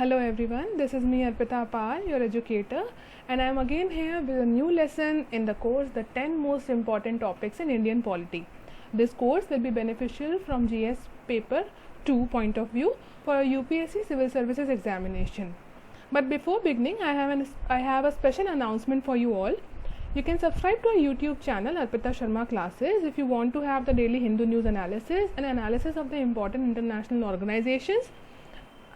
Hello everyone, this is me Arpita Pal, your educator, and I am again here with a new lesson in the course The 10 Most Important Topics in Indian Polity. This course will be beneficial from GS paper 2 point of view for a UPSC Civil Services examination. But before beginning, I have a special announcement for you all. You can subscribe to our YouTube channel Arpita Sharma Classes if you want to have the daily Hindu news analysis and analysis of the important international organizations,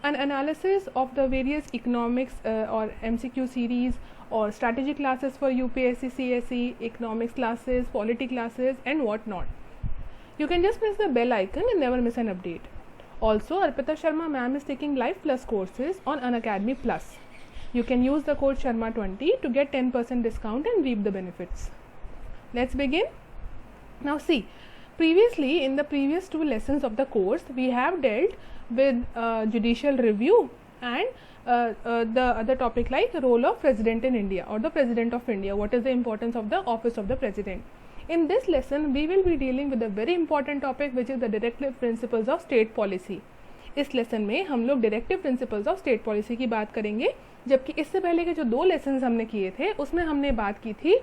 an analysis of the various economics or MCQ series or strategy classes for UPSC, CSE, economics classes, polity classes and what not. You can just press the bell icon and never miss an update. Also, Arpita Sharma ma'am is taking Life Plus courses on Unacademy Plus. You can use the code Sharma20 to get 10% discount and reap the benefits. Let's begin. Now see, previously in the previous two lessons of the course, we have dealt with judicial review and the other topic like role of President in India or the President of India. What is the importance of the office of the President? In this lesson, we will be dealing with a very important topic which is the directive principles of state policy. इस lesson में हम लोग directive principles of state policy की बात करेंगे, जबकि इससे पहले के जो दो लेसन्स हमने किए थे उसमें हमने बात की थी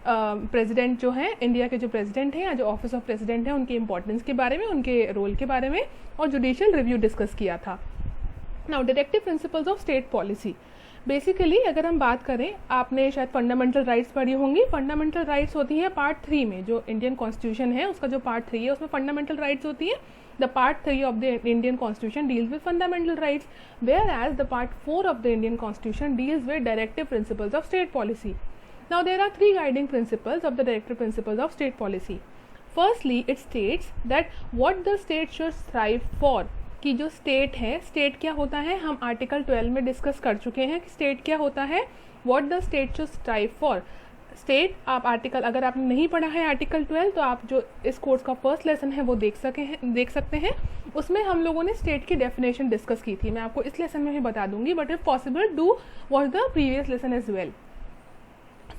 प्रेसिडेंट जो है इंडिया के जो प्रेसिडेंट हैं या जो ऑफिस ऑफ प्रेसिडेंट है उनके इंपॉर्टेंस के बारे में, उनके रोल के बारे में और जुडिशियल रिव्यू डिस्कस किया था. Now directive principles of state policy, basically अगर हम बात करें, आपने शायद फंडामेंटल राइट्स पढ़ी होंगी. फंडामेंटल राइट्स होती हैं पार्ट 3 में, जो इंडियन कॉन्स्टिट्यूशन है उसका जो पार्ट 3 है उसमें फंडामेंटल राइट्स होती है. The part 3 of the Indian Constitution deals with fundamental rights, whereas the part 4 of the Indian Constitution deals with directive principles of state policy. Now there are three guiding principles of the directive principles of state policy. Firstly, it states that what the state should strive for. कि जो state है, state क्या होता है, हम article 12 में discuss कर चुके हैं कि स्टेट क्या होता है. What the state should strive for. State आप आर्टिकल, अगर आपने नहीं पढ़ा है आर्टिकल 12 तो आप जो इस कोर्स का फर्स्ट लेसन है वो देख सकते हैं. उसमें हम लोगों ने स्टेट की डेफिनेशन डिस्कस की थी. मैं आपको इस लेसन में भी बता दूंगी, but if possible do watch the previous lesson as well.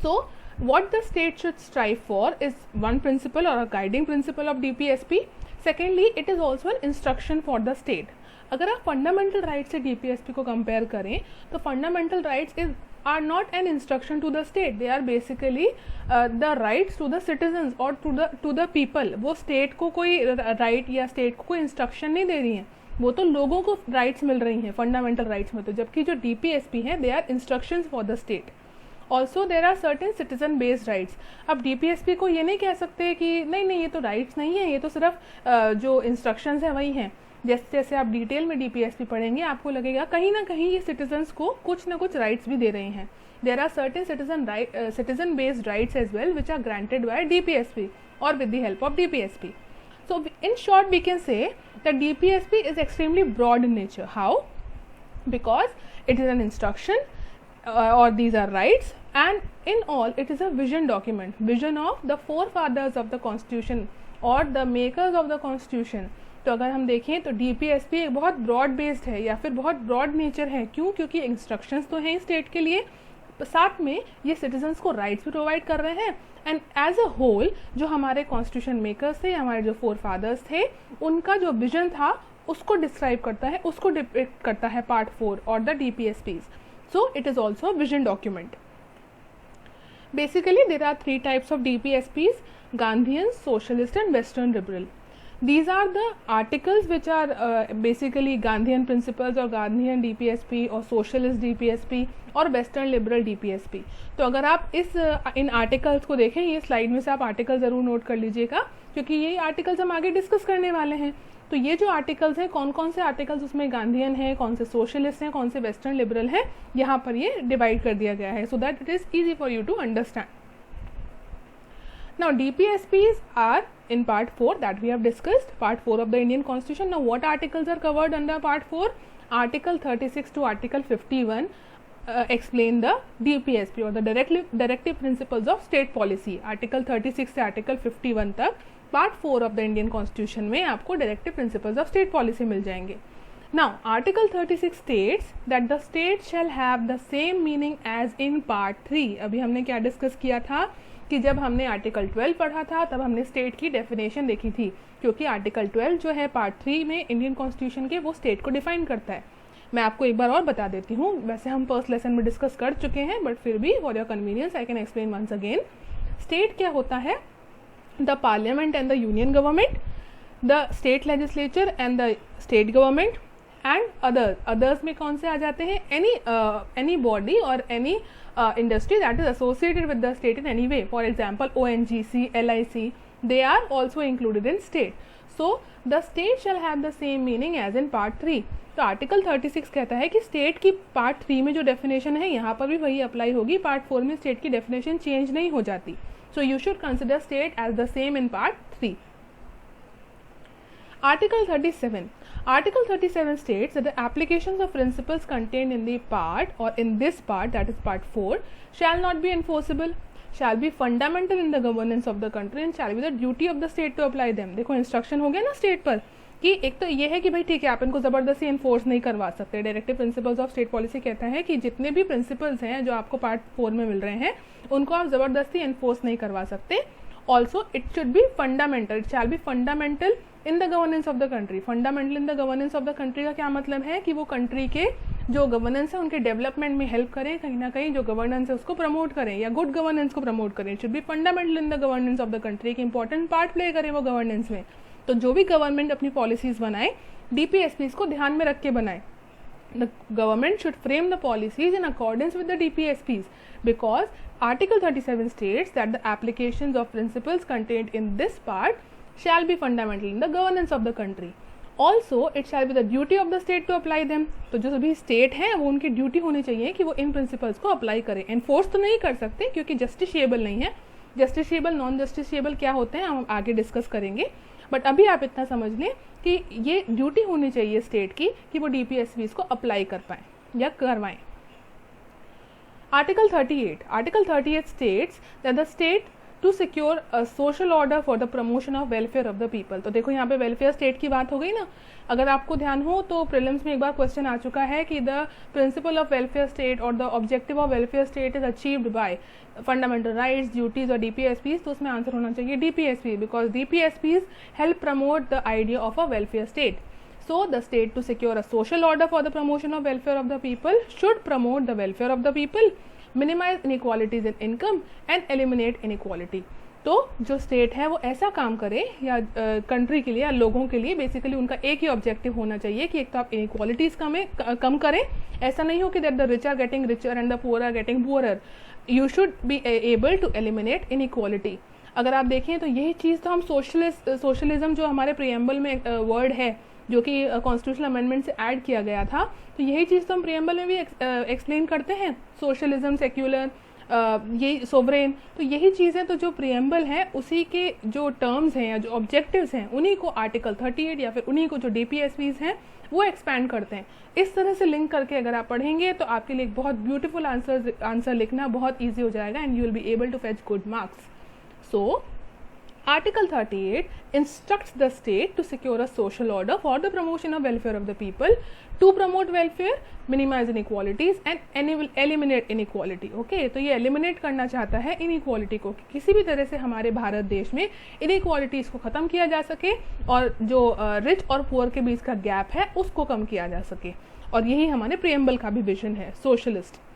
So what the state should strive for is one principle or a guiding principle of DPSP. Secondly, it is also an instruction for the state. अगर आप fundamental right से DPSP को compare करें तो fundamental rights are not an instruction to the state. They are basically the rights to the citizens or to the people. वो state को कोई right या state को कोई instruction नहीं दे रही हैं, वो तो लोगों को rights मिल रही हैं फंडामेंटल राइट्स में. तो जबकि जो DPSP है, they are instructions for the state. Also there are certain citizen based rights. अब DPSP को ये नहीं कह सकते कि नहीं ये तो राइट्स नहीं है, ये तो सिर्फ जो इंस्ट्रक्शंस हैं वही हैं. जैसे जैसे आप डिटेल में DPSP पढ़ेंगे आपको लगेगा कहीं ना कहीं ये सिटीजन्स को कुछ ना कुछ राइट्स भी दे रहे हैं. There are certain citizen based rights as well which are granted by DPSP और with the help of DPSP. So in short we can say that DPSP is extremely broad in nature. How? Because it is an instruction or these are rights, and in all it is a vision document, vision of the forefathers of the constitution or the makers of the constitution. तो अगर हम देखें तो DPSP एक बहुत broad based है या फिर बहुत ब्रॉड नेचर है. क्यों? क्योंकि इंस्ट्रक्शंस तो हैं स्टेट के लिए, साथ में ये सिटीजन्स को राइट्स भी प्रोवाइड कर रहे हैं. एंड एज अ होल जो हमारे कॉन्स्टिट्यूशन मेकर्स थे, हमारे जो फोर फादर्स थे, उनका जो विजन था उसको डिस्क्राइब करता है, उसको डिपिक्ट करता है पार्ट 4 और the DPSPs. So it is also a vision document. Basically, there are three types of DPSPs: Gandhian, Socialist, and Western Liberal. These are the articles which are basically Gandhian principles or Gandhian DPSP or Socialist DPSP और Western Liberal DPSP. तो अगर आप इन articles को देखें, ये slide में से आप आर्टिकल ज़रूर नोट कर लीजिएगा क्योंकि ये आर्टिकल्स हम आगे डिस्कस करने वाले हैं. तो ये जो आर्टिकल्स हैं, कौन कौन से आर्टिकल्स उसमें गांधीयन है, कौन से सोशलिस्ट हैं, कौन से वेस्टर्न लिबरल हैं, यहाँ पर ये डिवाइड कर दिया गया है so that it is easy for you to understand. Now DPSPs are in part 4 that we have discussed, part 4 of the Indian Constitution. Now what articles are covered under part 4? Article 36 to Article 51 explain the DPSP or the directive principles of state policy. Article 36 से Article 51 तक part 4 of the Indian constitution में आपको directive principles of state policy मिल जाएंगे. Now article 36 states that the state shall have the same meaning as in part 3. अभी हमने क्या discuss किया था कि जब हमने आर्टिकल 12 पढ़ा था तब हमने स्टेट की डेफिनेशन देखी थी, क्योंकि आर्टिकल 12 जो है पार्ट 3 में इंडियन कॉन्स्टिट्यूशन के वो स्टेट को डिफाइन करता है. मैं आपको एक बार और बता देती हूँ, वैसे हम फर्स्ट लेसन में डिस्कस कर चुके हैं, बट फिर भी for your convenience I can explain once again. State क्या होता है? The parliament and the union government, the state legislature and the state government and others में कौन से आ जाते हैं? Any body or any industry that is associated with the state in any way. For example, ONGC, LIC, they are also included in state. So the state shall have the same meaning as in part 3. तो article 36 कहता है कि state की part 3 में जो definition है यहाँ पर भी वही अप्लाई होगी, पार्ट 4 में स्टेट की डेफिनेशन चेंज नहीं हो जाती. So you should consider state as the same in part 3. Article 37. Article 37 states that the applications of principles contained in the part or in this part, that is part 4, shall not be enforceable, shall be fundamental in the governance of the country and shall be the duty of the state to apply them. देखो instruction हो गया ना state पर कि एक तो ये है कि भाई ठीक है आप इनको ज़बरदस्ती इन्फोर्स नहीं करवा सकते. Directive principles of state policy कहता है कि जितने भी प्रिंसिपल्स हैं जो आपको पार्ट 4 में मिल रहे हैं उनको आप ज़बरदस्ती इन्फोर्स नहीं करवा सकते. Also, it should be fundamental. It shall be fundamental in the governance of the country. Fundamental in the governance of the country का क्या मतलब है कि वो कंट्री के जो गवर्नेंस है उनके डेवलपमेंट में हेल्प करें, कहीं ना कहीं जो गवर्नेंस है उसको प्रमोट करें या गुड गवर्नेंस को प्रमोट करें. It should be fundamental in the governance of the country. एक इंपॉर्टेंट पार्ट प्ले करें वो गवर्नेंस में. तो जो भी गवर्नमेंट अपनी पॉलिसीज बनाए DPSPs को ध्यान में रख के बनाए. The government should frame the policies in accordance with the DPSPs because Article 37 states that the applications of principles contained in this part shall be fundamental in the governance of the country. Also, it shall be the duty of the state to apply them. तो जो सभी state हैं वो उनकी duty होनी चाहिए कि वो इन प्रिंसिपल्स को अप्लाई करें. एनफोर्स तो नहीं कर सकते क्योंकि जस्टिशिएबल नहीं है. जस्टिशिएबल नॉन जस्टिशिएबल क्या होते हैं हम आगे डिस्कस करेंगे, बट अभी आप इतना समझ लें कि ये ड्यूटी होनी चाहिए स्टेट की कि वो DPSPs को अप्लाई कर पाएँ या करवाएं. Article 38. Article 38 states that the state to secure a social order for the promotion of welfare of the people. तो देखो यहाँ पे वेलफेयर स्टेट की बात हो गई ना. अगर आपको ध्यान हो तो प्रीलिम्स में एक बार क्वेश्चन आ चुका है कि the principle of welfare state और the objective of welfare state is achieved by fundamental rights, duties और DPSPs. तो उसमें आंसर होना चाहिए DPSP because DPSPs help promote the idea of a welfare state. So the state to secure a social order for the promotion of welfare of the people should promote the welfare of the people, minimize inequalities in income and eliminate inequality. तो जो state है वो ऐसा काम करे या country के लिए या लोगों के लिए बेसिकली उनका एक ही ऑब्जेक्टिव होना चाहिए कि एक तो आप इनइक्वालिटीज़ कम करें. ऐसा नहीं हो कि that the rich are getting richer and the poor are getting poorer. You should be able to eliminate inequality. अगर आप देखें तो यही चीज़ तो हम सोशलिज्म जो हमारे प्रियम्बल में वर्ड है जो कि कॉन्स्टिट्यूशनल अमेंडमेंट से ऐड किया गया था, तो यही चीज़ तो हम प्रियम्बल में भी एक्सप्लेन करते हैं. सोशलिज्म, सेक्युलर, ये सोवरेन, तो यही चीज़ें तो जो प्रियम्बल है उसी के जो टर्म्स हैं या जो ऑब्जेक्टिव्स हैं उन्हीं को आर्टिकल 38 या फिर उन्हीं को जो DPSPs हैं वो एक्सपैंड करते हैं. इस तरह से लिंक करके अगर आप पढ़ेंगे तो आपके लिए एक बहुत ब्यूटीफुल आंसर लिखना बहुत ईजी हो जाएगा and you will be able to fetch good marks. So Article 38 instructs the state to secure a social order for the promotion of welfare of the people, to promote welfare, minimize inequalities and eliminate inequality. Okay, तो ये eliminate करना चाहता है inequality को कि किसी भी तरह से हमारे भारत देश में inequalities को ख़त्म किया जा सके और जो rich और poor के बीच का gap है उसको कम किया जा सके. और यही हमारे preamble का भी vision है socialist.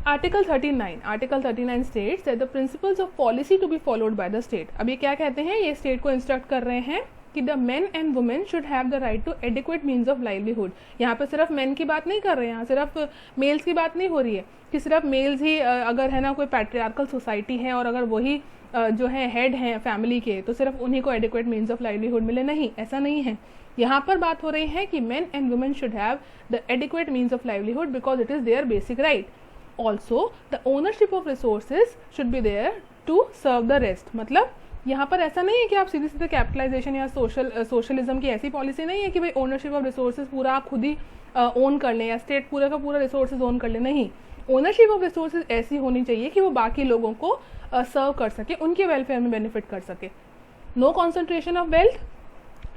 Article 39. Article 39 states that the principles of policy to be followed by the state. अब ये क्या कहते हैं? ये स्टेट को इंस्ट्रक्ट कर रहे हैं कि the men and women should have the right to adequate means of livelihood. यहाँ पे सिर्फ men की बात नहीं कर रहे हैं, यहाँ सिर्फ मेल्स की बात नहीं हो रही है कि सिर्फ मेल्स ही अगर है ना कोई पैट्रियार्कल सोसाइटी है और अगर वही जो है हेड हैं फैमिली के तो सिर्फ उन्हीं को एडिक्वेट मीन्स ऑफ लाइवलीहुड मिले. नहीं, ऐसा नहीं है. यहाँ पर बात हो रही है कि men and women should have the adequate means of livelihood because it is their basic right. Also, the ownership of resources should be there to serve the rest. मतलब यहाँ पर ऐसा नहीं है कि आप सीधे सीधे कैपिटलाइजेशन या सोशलिज्म की ऐसी पॉलिसी नहीं है कि भाई ओनरशिप ऑफ रिसोर्सेज पूरा आप खुद ही ओन कर लें या स्टेट पूरा का पूरा रिसोर्सेज ओन कर ले. नहीं, ओनरशिप ऑफ रिसोर्सेज ऐसी होनी चाहिए कि वो बाकी लोगों को सर्व कर सके, उनके वेलफेयर में बेनिफिट कर सके. No concentration of wealth,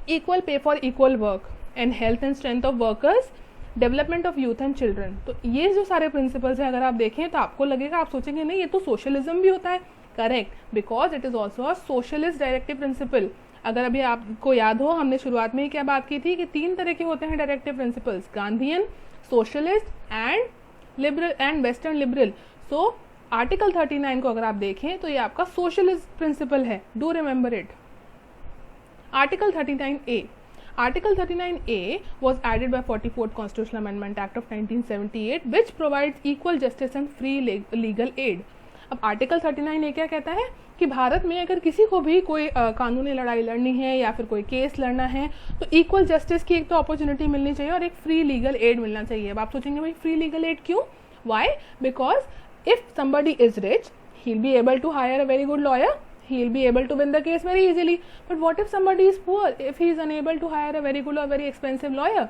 equal pay for equal work and health and strength of workers, development of youth and children. तो ये जो सारे प्रिंसिपल्स हैं अगर आप देखें तो आपको लगेगा, आप सोचेंगे नहीं ये तो सोशलिज्म भी होता है. Correct, because it is also a socialist directive principle. अगर अभी आपको याद हो, हमने शुरुआत में ही क्या बात की थी कि 3 तरह के होते हैं directive principles, Gandhian, socialist and liberal and western liberal. So article 39 को अगर आप देखें तो ये आपका सोशलिस्ट प्रिंसिपल है, do remember it. Article 39A, Article 39A was added by 44th Constitutional Amendment Act of 1978 which provides equal justice and free legal aid। अब article 39A क्या कहता है कि भारत में अगर किसी को भी कोई कानूनी लड़ाई लड़नी है या फिर कोई केस लड़ना है तो इक्वल जस्टिस की एक तो अपॉर्चुनिटी मिलनी चाहिए और एक फ्री लीगल एड मिलना चाहिए। अब आप सोचेंगे भाई फ्री लीगल एड क्यों? Why? Because if somebody is rich, he'll be able to hire a very good lawyer, he'll be able to win the case very easily. But what if somebody is poor, if he is unable to hire a very good or very expensive lawyer?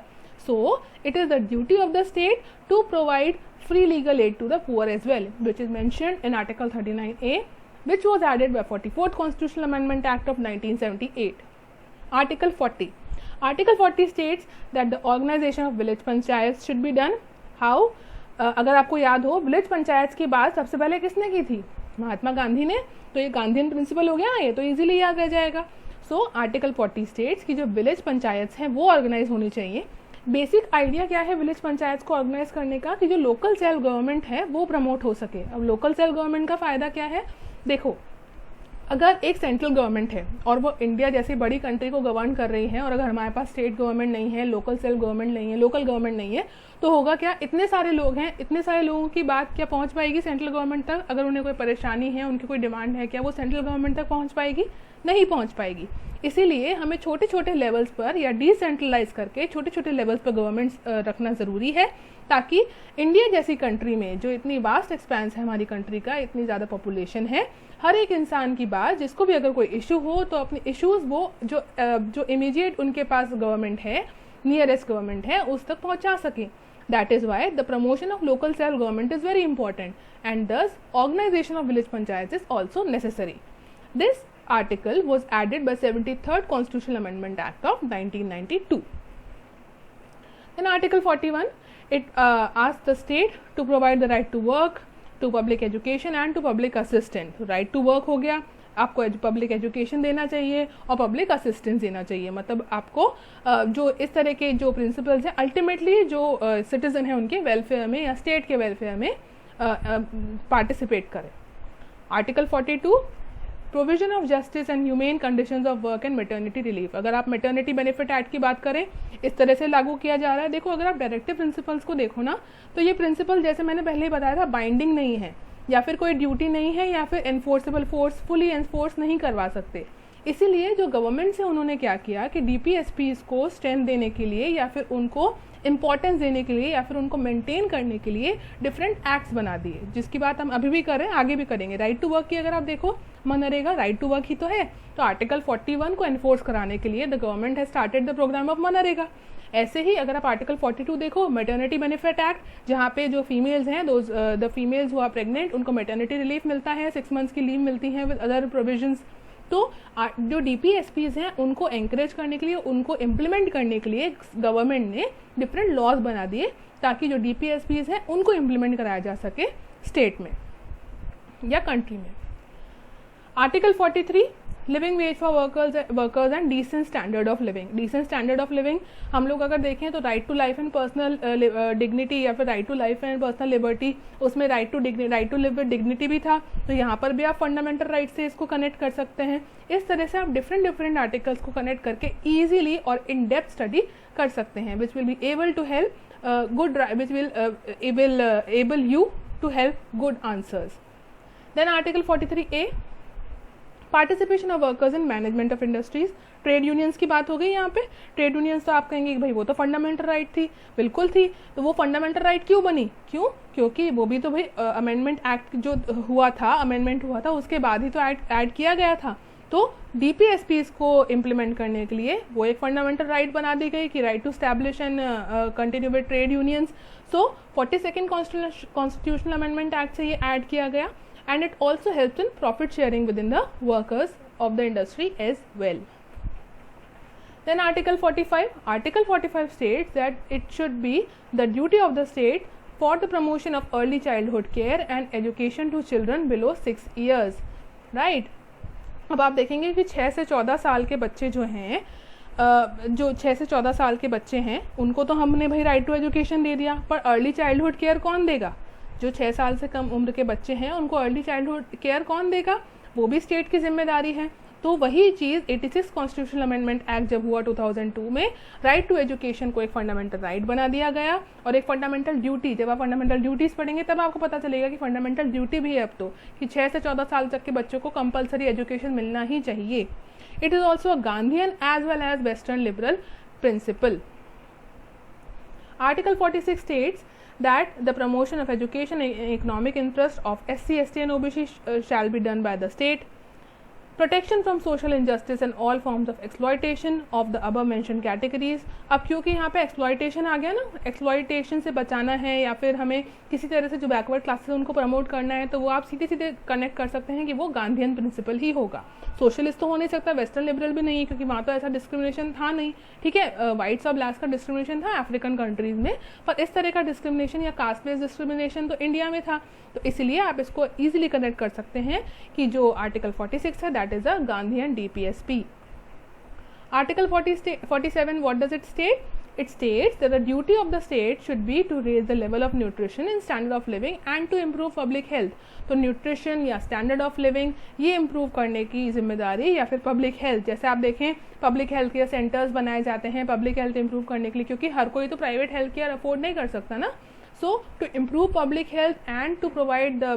So it is the duty of the state to provide free legal aid to the poor as well, which is mentioned in Article 39A, which was added by 44th Constitutional Amendment Act of 1978. Article 40. Article 40 states that the organization of village panchayats should be done. How? अगर आपको याद हो, village panchayat की बात सबसे पहले किसने की थी? महात्मा गांधी ने। तो ये गांधीयन प्रिंसिपल हो गया, ये तो इजीली याद रह जाएगा। सो आर्टिकल 40 स्टेट्स की जो विलेज पंचायत हैं वो ऑर्गेनाइज होनी चाहिए। बेसिक आइडिया क्या है विलेज पंचायत को ऑर्गेनाइज करने का कि जो लोकल सेल्फ गवर्नमेंट है वो प्रमोट हो सके। अब लोकल सेल्फ गवर्नमेंट का फ़ायदा क्या है? देखो, अगर एक सेंट्रल गवर्नमेंट है और वो इंडिया जैसी बड़ी कंट्री को गवर्न कर रही है और अगर हमारे पास स्टेट गवर्नमेंट नहीं है, लोकल सेल्फ गवर्नमेंट नहीं है, लोकल गवर्नमेंट नहीं है, तो होगा क्या? इतने सारे लोग हैं, इतने सारे लोगों की बात क्या पहुंच पाएगी सेंट्रल गवर्नमेंट तक? अगर उन्हें कोई परेशानी है, उनकी कोई डिमांड है, क्या वो सेंट्रल गवर्नमेंट तक पहुंच पाएगी? नहीं पहुंच पाएगी। इसीलिए हमें छोटे छोटे लेवल्स पर या डिसेंट्रलाइज करके छोटे छोटे लेवल्स पर गवर्नमेंट्स रखना ज़रूरी है, ताकि इंडिया जैसी कंट्री में जो इतनी वास्ट एक्सपेंस है हमारी कंट्री का, इतनी ज़्यादा पॉपुलेशन है, हर एक इंसान की बात, जिसको भी अगर कोई इशू हो तो अपने इश्यूज़ वो जो इमीडिएट उनके पास गवर्नमेंट है, नियरेस्ट गवर्नमेंट है, उस तक पहुंचा सकें। That is why the promotion of local self government is very important and thus organization of village panchayats is also necessary. This article was added by 73rd Constitutional Amendment Act of 1992. Then Article 41, it asks the state to provide the right to work, to public education and to public assistance. Right to work हो गया, आपको public education देना चाहिए और public assistance देना चाहिए। मतलब आपको जो इस तरह के जो प्रिंसिपल्स हैं अल्टीमेटली जो सिटीजन है उनके वेलफेयर में या स्टेट के वेलफेयर में पार्टिसिपेट करें। Article 42, provision of justice and humane conditions of work and maternity relief. अगर आप मैटरनिटी बेनिफिट एक्ट की बात करें, इस तरह से लागू किया जा रहा है। देखो, अगर आप डायरेक्टिव प्रिंसिपल्स को देखो ना, तो ये प्रिंसिपल जैसे मैंने पहले ही बताया था, बाइंडिंग नहीं है या फिर कोई ड्यूटी नहीं है या फिर एनफोर्सेबल फोर्सफुली एनफोर्स नहीं करवा सकते। इसीलिए जो गवर्नमेंट से उन्होंने क्या किया कि डीपीएसपीज को स्ट्रेंथ देने के लिए या फिर उनको इंपॉर्टेंस देने के लिए या फिर उनको मेंटेन करने के लिए डिफरेंट एक्ट्स बना दिए, जिसकी बात हम अभी भी करें, आगे भी करेंगे। राइट टू वर्क की अगर आप देखो, मनरेगा राइट टू वर्क ही तो है। तो आर्टिकल 41 को एनफोर्स कराने के लिए the government has started the program of MNREGA. ऐसे ही अगर आप आर्टिकल 42 देखो, मैटरनिटी बेनिफिट एक्ट, जहाँ पे जो फीमेल्स हैं, the females who are pregnant, उनको मैटरनिटी रिलीफ मिलता है, 6 मंथ्स की लीव मिलती है विद अदर प्रोविजंस। तो जो डीपीएसपीज हैं उनको एंकरेज करने के लिए, उनको इम्प्लीमेंट करने के लिए गवर्नमेंट ने डिफरेंट लॉज बना दिए ताकि जो डीपीएसपीज हैं उनको इम्प्लीमेंट कराया जा सके स्टेट में या कंट्री में। Article 43, living wage for workers and decent standard of living. Decent standard of living हम लोग अगर देखें तो right to life and personal dignity या फिर right to life and personal liberty, उसमें right to live with dignity भी था। तो यहाँ पर भी आप फंडामेंटल राइट से इसको कनेक्ट कर सकते हैं। इस तरह से आप डिफरेंट आर्टिकल्स को कनेक्ट करके ईजिली और इन डेप्थ स्टडी कर सकते हैं, which will be able to help which will able you to help good answers. Then article 43A, participation of workers in management of industries. Trade unions की बात हो गई यहाँ पे। ट्रेड यूनियंस तो आप कहेंगे कि भाई वो तो फंडामेंटल राइट थी, बिल्कुल थी। तो वो फंडामेंटल राइट क्यों बनी? क्योंकि वो भी तो भाई अमेंडमेंट एक्ट जो हुआ था, अमेंडमेंट हुआ था, उसके बाद ही तो ऐड किया गया था। तो डीपीएसपीज को इम्प्लीमेंट करने के लिए वो एक फंडामेंटल राइट बना दी गई कि right to establish and continue with trade unions. So 42nd constitutional amendment act से ये ऐड किया गया। And it also helps in profit sharing within the workers of the industry as well. Then Article 45. Article 45 states that it should be the duty of the state for the promotion of early childhood care and education to children below 6 years. Right? अब आप देखेंगे कि 6 से 14 साल के बच्चे जो हैं, जो 6 से 14 साल के बच्चे हैं उनको तो हमने भाई राइट टू एजुकेशन दे दिया, पर अर्ली चाइल्डहुड केयर कौन देगा? जो 6 साल से कम उम्र के बच्चे हैं उनको अर्ली चाइल्डहुड केयर कौन देगा? वो भी स्टेट की जिम्मेदारी है। तो वही चीज़ 86 कॉन्स्टिट्यूशनल अमेंडमेंट एक्ट जब हुआ 2002 में, राइट टू एजुकेशन को एक फंडामेंटल राइट बना दिया गया और एक फंडामेंटल ड्यूटी। जब आप फंडामेंटल ड्यूटीज़ पढ़ेंगे तब आपको पता चलेगा कि फंडामेंटल ड्यूटी भी है अब तो, कि 6 से 14 साल तक के बच्चों को कंपलसरी एजुकेशन मिलना ही चाहिए। It is also a Gandhian as well as western liberal principle. Article 46 states that the promotion of education and economic interest of SC, ST and OBC shall be done by the state. Protection from social injustice and all forms of exploitation of the above mentioned categories. अब क्योंकि यहाँ पे exploitation आ गया ना, exploitation से बचाना है या फिर हमें किसी तरह से जो बैकवर्ड क्लासेस उनको प्रमोट करना है, तो वो आप सीधे सीधे कनेक्ट कर सकते हैं कि वो गांधीयन प्रिंसिपल ही होगा। सोशलिस्ट तो हो नहीं सकता, वेस्टर्न लिबरल भी नहीं, क्योंकि वहाँ तो ऐसा डिस्क्रिमिनेशन था नहीं। ठीक है, वाइट्स और ब्लैक्स का डिस्क्रिमिनेशन था अफ्रीकन कंट्रीज में, पर इस तरह का डिस्क्रिमिनेशन या कास्ट बेस्ड डिस्क्रिमिनेशन तो इंडिया में था। तो इसलिए आप इसको ईजिली कनेक्ट कर सकते हैं कि जो आर्टिकल 46 है that is a Gandhian DPSP. Article 47, what does it state? It states that the duty of the state should be to raise the level of nutrition and standard of living and to improve public health. तो nutrition या standard of living ये improve करने की जिम्मेदारी, या फिर public health, जैसे आप देखें पब्लिक हेल्थ केयर सेंटर्स बनाए जाते हैं पब्लिक हेल्थ इम्प्रूव करने के लिए, क्योंकि हर कोई तो प्राइवेट हेल्थ केयर अफोर्ड नहीं कर सकता ना। So to improve public health and to provide the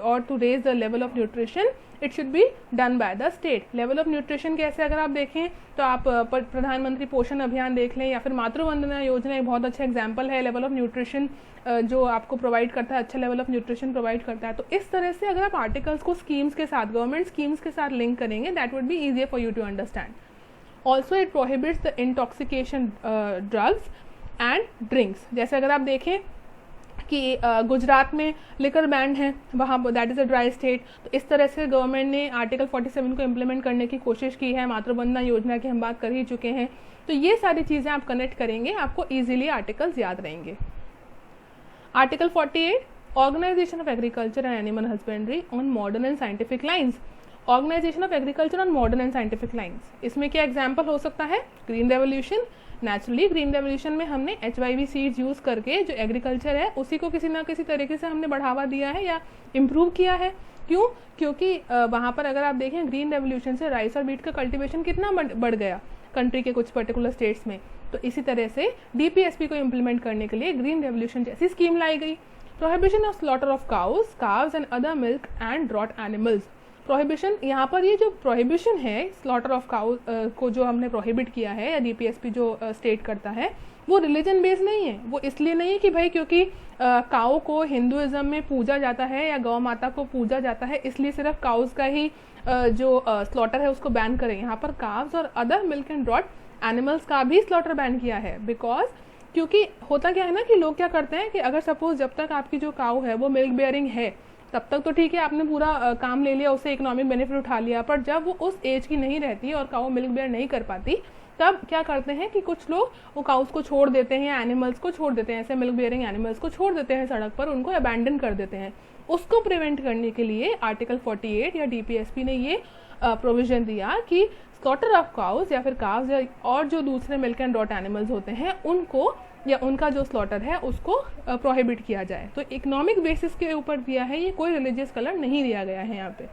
or to raise the level of nutrition, it should be done by the state. Level of nutrition कैसे, अगर आप देखें तो आप प्रधानमंत्री पोषण अभियान देख लें या फिर मातृ वंदना योजना एक बहुत अच्छा एग्जाम्पल है लेवल ऑफ न्यूट्रिशन जो आपको प्रोवाइड करता है, अच्छा लेवल ऑफ न्यूट्रिशन प्रोवाइड करता है। तो इस तरह से अगर आप आर्टिकल्स को स्कीम्स के साथ, गवर्नमेंट स्कीम्स के साथ लिंक करेंगे, that would be easier for you to understand. Also it prohibits the intoxication drugs and drinks. जैसे अगर आप देखें कि गुजरात में लिकर बैन है, वहाँ that is a dry state, तो इस तरह से गवर्नमेंट ने आर्टिकल 47 को इम्प्लीमेंट करने की कोशिश की है. मातृवंदना योजना की हम बात कर ही चुके हैं. तो ये सारी चीज़ें आप कनेक्ट करेंगे, आपको ईजिली आर्टिकल्स याद रहेंगे. Article 48, organisation of agriculture and animal husbandry on modern and scientific lines. Organisation of agriculture on modern and scientific lines, इसमें क्या एग्जाम्पल हो सकता है? Green revolution. Naturally green revolution में हमने HYV सीड्स यूज़ करके जो एग्रीकल्चर है उसी को किसी ना किसी तरीके से हमने बढ़ावा दिया है या इम्प्रूव किया है. क्यों? क्योंकि वहाँ पर अगर आप देखें ग्रीन रेवोल्यूशन से राइस और व्हीट का कल्टीवेशन कितना बढ़ गया कंट्री के कुछ पर्टिकुलर स्टेट्स में. तो इसी तरह से DPSP को इम्प्लीमेंट करने के लिए ग्रीन रेवोल्यूशन जैसी स्कीम लाई गई. Prohibition of slaughter of cows, calves and other milk and draught animals. Prohibition, यहाँ पर ये जो प्रोहिबिशन है स्लॉटर ऑफ काउ को जो हमने प्रोहिबिट किया है या DPSP जो स्टेट करता है, वो रिलीजन बेस्ड नहीं है. वो इसलिए नहीं है कि भाई क्योंकि काऊ को हिंदुइज्म में पूजा जाता है या गौ माता को पूजा जाता है इसलिए सिर्फ काउस का ही जो स्लॉटर है उसको बैन करें. यहाँ पर काव्स और other milk and draught animals का भी स्लॉटर बैन किया है. बिकॉज क्योंकि होता क्या है ना कि लोग क्या करते हैं कि अगर सपोज जब तक आपकी जो काऊ है वो मिल्क बेयरिंग है तब तक तो ठीक है, आपने पूरा काम ले लिया, उससे इकोनॉमिक बेनिफिट उठा लिया. पर जब वो उस एज की नहीं रहती और काऊ मिल्क बेयर नहीं कर पाती तब क्या करते हैं कि कुछ लोग वो काउस को छोड़ देते हैं, एनिमल्स को छोड़ देते हैं, ऐसे मिल्क बेयरिंग एनिमल्स को छोड़ देते हैं सड़क पर, उनको अबैंडन कर देते हैं. उसको प्रिवेंट करने के लिए आर्टिकल 48 या DPSP ने ये प्रोविजन दिया कि स्लॉटर ऑफ काउस या फिर काव्स या और जो दूसरे मिल्क एंड ड्रॉट एनिमल्स होते हैं उनको या उनका जो स्लॉटर है उसको प्रोहिबिट किया जाए. तो इकोनॉमिक बेसिस के ऊपर दिया है, ये कोई रिलीजियस कलर नहीं दिया गया है यहाँ पे.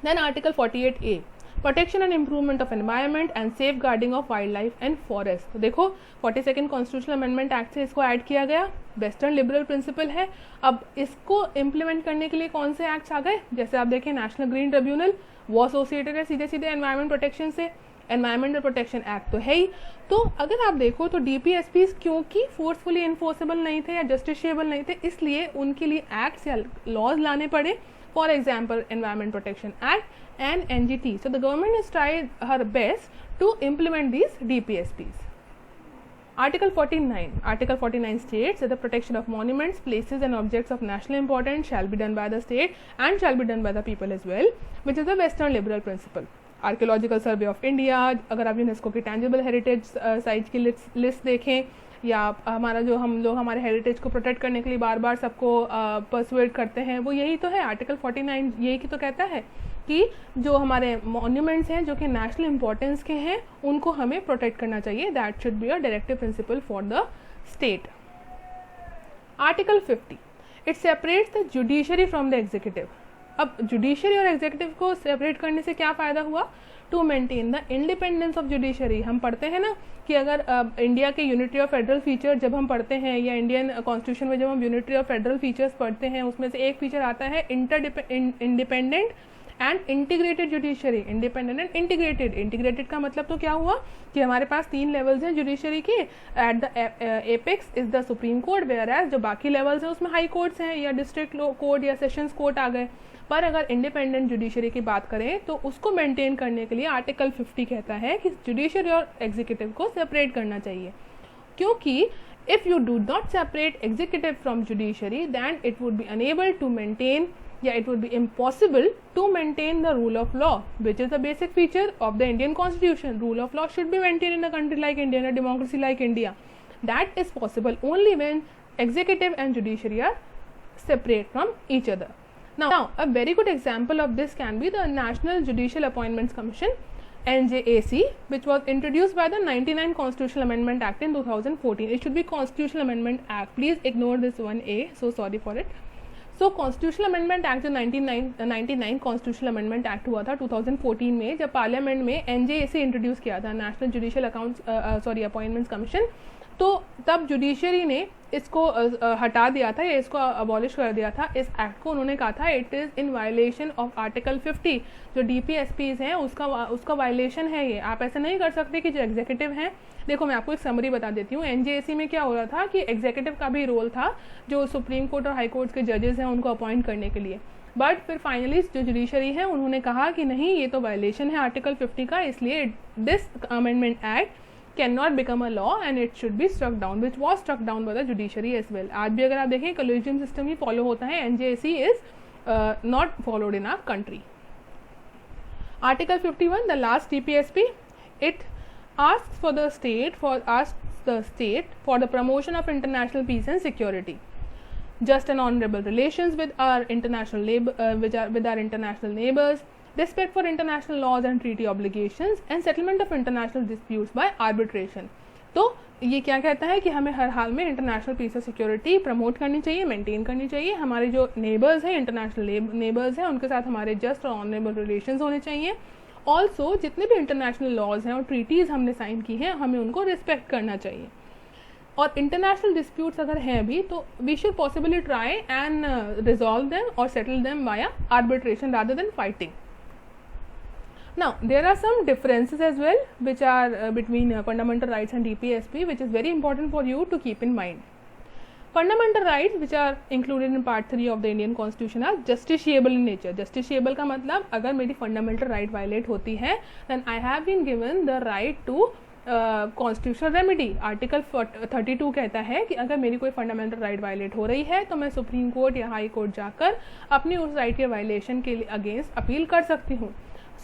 Then article 48A, protection and improvement of environment and safeguarding of wildlife and forest. तो देखो 42nd कॉन्स्टिट्यूशनल अमेंडमेंट एक्ट से इसको ऐड किया गया. वेस्टर्न लिबरल प्रिंसिपल है. अब इसको इम्प्लीमेंट करने के लिए कौन से एक्ट्स आ गए? जैसे आप देखें नेशनल ग्रीन ट्रिब्यूनल, वो एसोसिएटेड है सीधे सीधे एनवायरनमेंट प्रोटेक्शन से. एनवायरमेंटल प्रोटेक्शन एक्ट तो है ही. तो अगर आप देखो तो DPSPs क्योंकि फोर्सफुली इन्फोर्सेबल नहीं थे या जस्टिशिएबल नहीं थे इसलिए उनके लिए एक्ट्स या लॉज लाने पड़े. For example environment protection act and NGT. So the government has tried her best to implement these DPSPs. Article 49 states that the protection of monuments, places and objects of national importance shall be done by the state and shall be done by the people as well, which is the Western liberal principle. Archaeological survey of India, अगर आप UNESCO की tangible heritage site की list देखें या हमारा जो हम लोग हमारे हेरिटेज को प्रोटेक्ट करने के लिए बार बार सबको परसुएट करते हैं, वो यही तो है. आर्टिकल 49 यही की तो कहता है कि जो हमारे मॉन्यूमेंट्स हैं जो कि नेशनल इंपॉर्टेंस के हैं उनको हमें प्रोटेक्ट करना चाहिए. That should be a directive principle for the state. Article 50 it separates the judiciary from the executive. अब जुडिशरी और एग्जीक्यूटिव को सेपरेट करने से क्या फ़ायदा हुआ? To maintain the independence of judiciary. हम पढ़ते हैं ना कि अगर इंडिया के यूनिटी ऑफ फेडरल फीचर जब हम पढ़ते हैं या इंडियन कॉन्स्टिट्यूशन में जब हम यूनिटी ऑफ फेडरल फीचर्स पढ़ते हैं उसमें से एक फीचर आता है independent and integrated judiciary. Independent and integrated. Integrated का मतलब तो क्या हुआ कि हमारे पास 3 लेवल्स हैं जुडिशरी के. At the apex is the supreme court, whereas जो बाकी लेवल्स हैं उसमें हाई कोर्ट्स हैं या डिस्ट्रिक्ट कोर्ट या सेशंस कोर्ट आ गए. पर अगर इंडिपेंडेंट जुडिशरी की बात करें तो उसको मेंटेन करने के लिए आर्टिकल 50 कहता है कि जुडिशरी और एग्जीक्यूटिव को सेपरेट करना चाहिए, क्योंकि if you do not separate executive from judiciary then it would be unable to maintain या it would be impossible to maintain the rule of law, which is the basic feature of the Indian constitution. Rule of law should be maintained in a country like India, in a democracy like India. That is possible only when executive and judiciary are separate from each other. Now a very good example of this can be the National Judicial Appointments Commission, NJAC, which was introduced by the 99 Constitutional Amendment Act in 2014. It should be Constitutional Amendment Act. Please ignore this one A. So sorry for it. So constitutional amendment act जो 99 constitutional amendment act हुआ था 2014 में, जब parliament में NJAC introduce किया था, national judicial appointments commission, तो तब जुडिशरी ने इसको हटा दिया था या इसको अबॉलिश कर दिया था. इस एक्ट को उन्होंने कहा था it is in violation of article 50. जो डीपीएसपीज हैं उसका वायलेशन है ये. आप ऐसा नहीं कर सकते कि जो एग्जीक्यूटिव हैं, देखो मैं आपको एक समरी बता देती हूँ. एनजेएसी में क्या हो रहा था कि एग्जीक्यूटिव का भी रोल था जो सुप्रीम कोर्ट और हाई कोर्ट के जजेस हैं उनको अपॉइंट करने के लिए. बट फिर फाइनली जो जुडिशरी है उन्होंने कहा कि नहीं, ये तो वायलेशन है आर्टिकल 50 का, इसलिए this amendment act cannot become a law and it should be struck down, which was struck down by the judiciary as well. आज भी अगर आप देखें collegium system ही follow होता है. NJAC is not followed in our country. Article 51, the last TPSP, it asks the state for the promotion of international peace and security, just and honorable relations with our international neighbors, respect for international laws and treaty obligations and settlement of international disputes by arbitration. तो ये क्या कहता है कि हमें हर हाल में international piece और security promote करनी चाहिए, मेंटेन करनी चाहिए. हमारे जो नेबर्स हैं, इंटरनेशनल नेबर्स हैं, उनके साथ हमारे जस्ट और ऑनरेबल रिलेशंस होने चाहिए. ऑल्सो जितने भी इंटरनेशनल लॉज हैं और ट्रीटीज़ हमने साइन की हैं हमें उनको रिस्पेक्ट करना चाहिए. और इंटरनेशनल डिस्प्यूट्स अगर हैं भी तो we should possibly try and resolve them और settle them via arbitration rather than fighting. Now there are some differences as well which are between fundamental rights and DPSP, which is very important for you to keep in mind. Fundamental rights which are included in part 3 of the Indian Constitution are justiciable in nature. Justiciable का मतलब अगर मेरी fundamental right violate होती है then I have been given the right to constitutional remedy. Article 32 कहता है कि अगर मेरी कोई फंडामेंटल राइट वायलेट हो रही है तो मैं सुप्रीम कोर्ट या हाई कोर्ट जाकर अपनी उस राइट के वायलेशन के अगेंस्ट अपील कर सकती हूँ.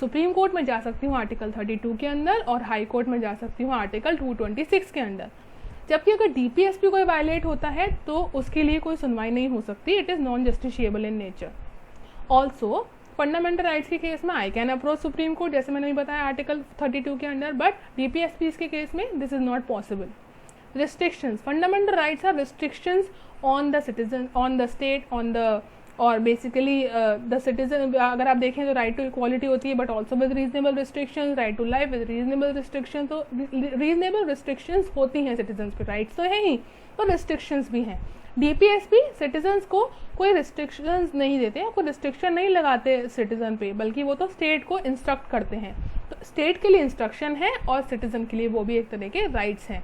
सुप्रीम कोर्ट में जा सकती हूँ आर्टिकल 32 के अंदर और हाई कोर्ट में जा सकती हूँ आर्टिकल 226 के अंदर. जबकि अगर डीपीएसपी कोई वायलेट होता है तो उसके लिए कोई सुनवाई नहीं हो सकती. It is non justiciable in nature. Also fundamental rights के केस में I can approach supreme court, जैसे मैंने बताया आर्टिकल 32 के अंदर, बट डीपीएसपी के केस में this is not possible. Restrictions, fundamental rights are restrictions on the citizen, on the state, on the or basically the citizen. अगर आप देखें तो राइट टू इक्वालिटी होती है but also with reasonable restrictions, right to life with reasonable restrictions. तो reasonable restrictions होती हैं citizens पे. राइट्स तो है ही तो रिस्ट्रिक्शंस भी हैं. डीपीएसपी सिटीजन्स को कोई रिस्ट्रिक्शंस नहीं देते, कोई रिस्ट्रिक्शन नहीं लगाते सिटीजन पे, बल्कि वो तो स्टेट को इंस्ट्रक्ट करते हैं. तो स्टेट के लिए इंस्ट्रक्शन है और सिटीजन के लिए वो भी एक तरह के राइट्स हैं.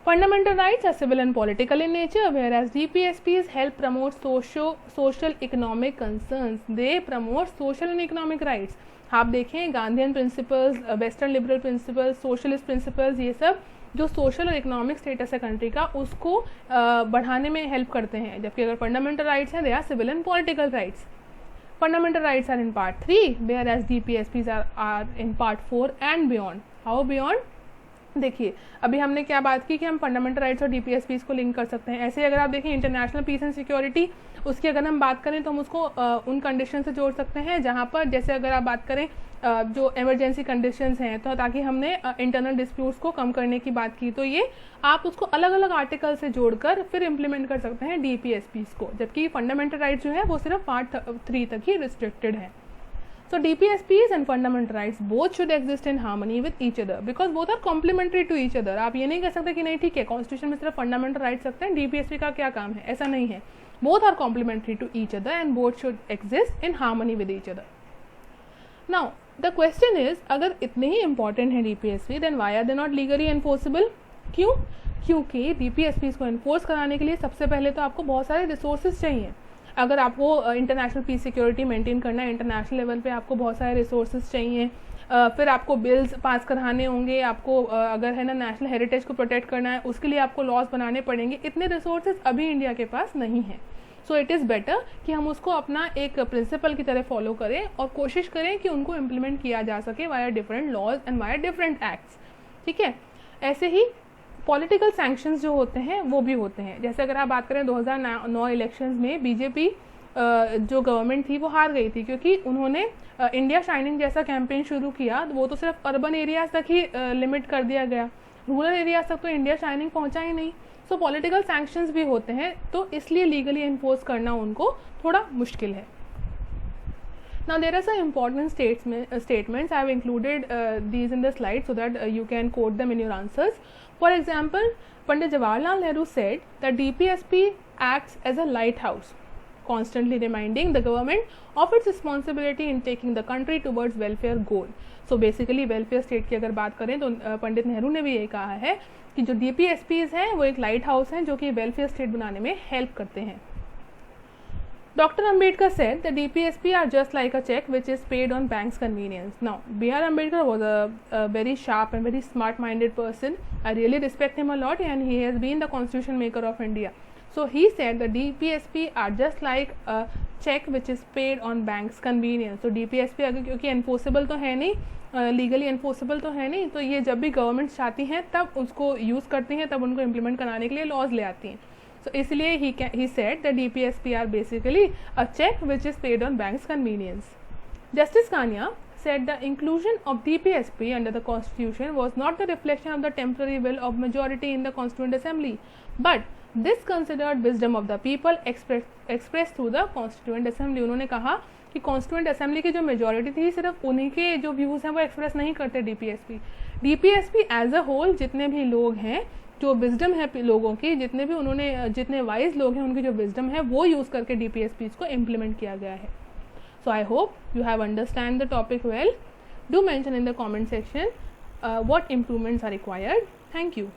Fundamental rights are civil and political in nature, whereas DPSPs help promote social economic concerns. They promote social and economic rights. आप देखें Gandhian principles, western liberal principles, socialist principles, ये सब जो सोशल और इकोनॉमिक स्टेटस है country का उसको बढ़ाने में हेल्प करते हैं. जबकि अगर फंडामेंटल राइट्स हैं, they are civil and political rights. Fundamental rights are in part 3, whereas DPSPs are in part 4 and beyond. How beyond? देखिए अभी हमने क्या बात की कि हम फंडामेंटल राइट्स और डीपीएसपीज को लिंक कर सकते हैं। ऐसे अगर आप देखें इंटरनेशनल पीस एंड सिक्योरिटी, उसकी अगर हम बात करें तो हम उसको उन कंडीशन से जोड़ सकते हैं जहाँ पर, जैसे अगर आप बात करें जो इमरजेंसी कंडीशंस हैं, तो ताकि हमने इंटरनल डिस्प्यूट्स को कम करने की बात की, तो ये आप उसको अलग अलग आर्टिकल से जोड़कर फिर इम्प्लीमेंट कर सकते हैं डीपीएसपीज को, जबकि फंडामेंटल राइट्स जो है वो सिर्फ पार्ट 3 तक ही रिस्ट्रिक्टेड है। So DPSPs and fundamental rights both should exist in harmony with each other because both are complementary to each other. आप ये नहीं कह सकते कि नहीं ठीक है कॉन्स्टिट्यूशन में सिर्फ फंडामेंटल राइट्स रखते हैं, डीपीएसपी का क्या काम है, ऐसा नहीं है। Both are complementary to each other and both should exist in harmony with each other. Now the question is, अगर इतने ही important है DPSP, then why are they not legally enforceable? क्यों? क्योंकि डीपीएसपी को एनफोर्स कराने के लिए सबसे पहले तो आपको बहुत सारे रिसोर्सेज चाहिए। अगर आपको इंटरनेशनल पीस सिक्योरिटी मेंटेन करना है, इंटरनेशनल लेवल पे आपको बहुत सारे रिसोर्सेज चाहिए, फिर आपको बिल्स पास कराने होंगे, आपको अगर है ना नेशनल हेरिटेज को प्रोटेक्ट करना है उसके लिए आपको लॉज बनाने पड़ेंगे। इतने रिसोर्सेज अभी इंडिया के पास नहीं है। सो इट इज़ बेटर कि हम उसको अपना एक प्रिंसिपल की तरह फॉलो करें और कोशिश करें कि उनको इम्प्लीमेंट किया जा सके via different laws and via different acts. ठीक है, ऐसे ही पॉलिटिकल सैंक्शंस जो होते हैं वो भी होते हैं। जैसे अगर आप बात करें 2009 इलेक्शंस में बीजेपी जो गवर्नमेंट थी वो हार गई थी क्योंकि उन्होंने इंडिया शाइनिंग जैसा कैंपेन शुरू किया। वो तो सिर्फ अर्बन एरियाज तक ही लिमिट कर दिया गया, रूरल एरियाज तक तो इंडिया शाइनिंग पहुंचा ही नहीं। सो पॉलिटिकल सैंक्शंस भी होते हैं, तो इसलिए लीगली एनफोर्स करना उनको थोड़ा मुश्किल है। Now there are some important statements. I have included these in the slide so that you can quote them in your answers. For example, Pandit Jawaharlal Nehru said that DPSP acts as a lighthouse, constantly reminding the government of its responsibility in taking the country towards welfare goal. So basically welfare state की अगर बात करें तो पंडित नेहरू ने भी ये कहा है कि जो DPSPs हैं वो एक लाइट हाउस हैं जो कि वेलफेयर स्टेट बनाने में हेल्प करते हैं। Dr. Ambedkar said that DPSP are just like a check which is paid on bank's convenience. Now, B.R. Ambedkar was a very sharp and very smart-minded person. I really respect him a lot and he has been the constitution maker of India. So he said that DPSP are just like a check which is paid on bank's convenience. So DPSP अगर क्योंकि enforceable तो है नहीं, legally enforceable तो है नहीं, तो ये जब भी गवर्नमेंट चाहती हैं तब उसको यूज़ करती हैं, तब उनको इम्प्लीमेंट कराने के लिए लॉज ले आती हैं। So इसलिए he said that DPSP are basically a check which is paid on bank's convenience. Justice Kania said the inclusion of DPSP under the Constitution was not the reflection of the temporary will of majority in the Constituent Assembly, but this considered wisdom of the people expressed through the Constituent Assembly. उन्होंने कहा कि constituent assembly की जो majority थी सिर्फ उन्हीं के जो व्यूज़ हैं वो एक्सप्रेस नहीं करते डीपीएसपी एज अ होल जितने भी लोग हैं, जो विजडम है लोगों की, जितने वाइज लोग हैं उनकी जो विजडम है वो यूज़ करके डीपीएसपीज को इम्प्लीमेंट किया गया है। So I hope you have understand the topic well. Do mention in the comment section what improvements are required. Thank you.